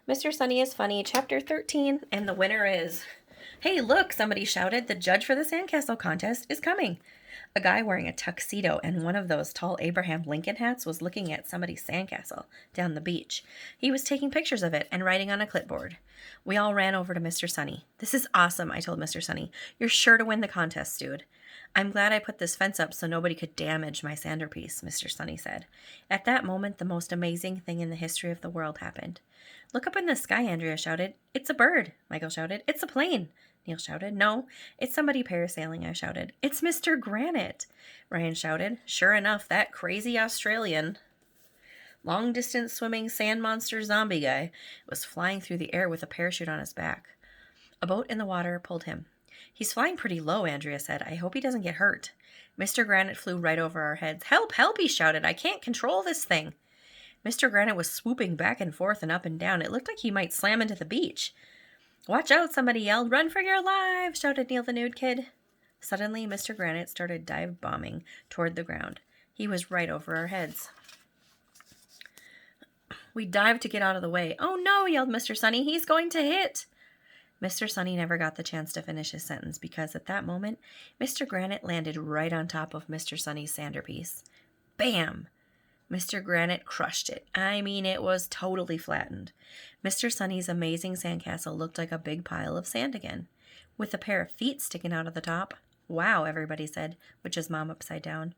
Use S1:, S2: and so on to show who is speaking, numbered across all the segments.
S1: Mr. Sunny is Funny, Chapter 13, and the winner is... Hey, look, somebody shouted. The judge for the sandcastle contest is coming. A guy wearing a tuxedo and one of those tall Abraham Lincoln hats was looking at somebody's sandcastle down the beach. He was taking pictures of it and writing on a clipboard. We all ran over to Mr. Sunny. This is awesome, I told Mr. Sunny. You're sure to win the contest, dude. I'm glad I put this fence up so nobody could damage my centerpiece, Mr. Sunny said. At that moment, the most amazing thing in the history of the world happened. Look up in the sky, Andrea shouted. It's a bird, Michael shouted. It's a plane, Neil shouted. No, it's somebody parasailing, I shouted. It's Mr. Granite, Ryan shouted. Sure enough, that crazy Australian long-distance swimming sand monster zombie guy was flying through the air with a parachute on his back. A boat in the water pulled him. He's flying pretty low, Andrea said. I hope he doesn't get hurt. Mr. Granite flew right over our heads. Help, help, he shouted. I can't control this thing. Mr. Granite was swooping back and forth and up and down. It looked like he might slam into the beach. Watch out, somebody yelled. Run for your lives, shouted Neil the Nude Kid. Suddenly, Mr. Granite started dive bombing toward the ground. He was right over our heads. We dived to get out of the way. Oh no, yelled Mr. Sunny. He's going to hit. Mr. Sunny never got the chance to finish his sentence because at that moment, Mr. Granite landed right on top of Mr. Sunny's centerpiece. Bam! Mr. Granite crushed it. I mean, it was totally flattened. Mr. Sunny's amazing sandcastle looked like a big pile of sand again, with a pair of feet sticking out of the top. Wow, everybody said, with his mom upside down.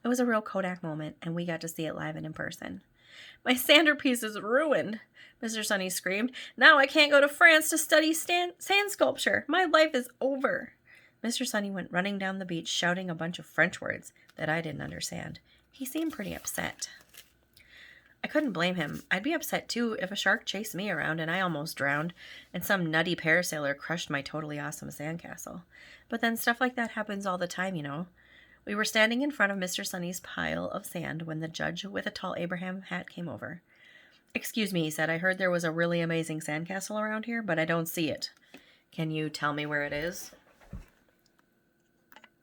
S1: It was a real Kodak moment, and we got to see it live and in person. My centerpiece is ruined, Mr. Sunny screamed. Now I can't go to France to study sand sculpture. My life is over. Mr. Sunny went running down the beach, shouting a bunch of French words that I didn't understand. He seemed pretty upset. I couldn't blame him. I'd be upset too if a shark chased me around and I almost drowned, and some nutty parasailer crushed my totally awesome sandcastle. But then stuff like that happens all the time, you know. We were standing in front of Mr. Sunny's pile of sand when the judge with a tall Abraham hat came over. Excuse me, he said. I heard there was a really amazing sandcastle around here, but I don't see it. Can you tell me where it is?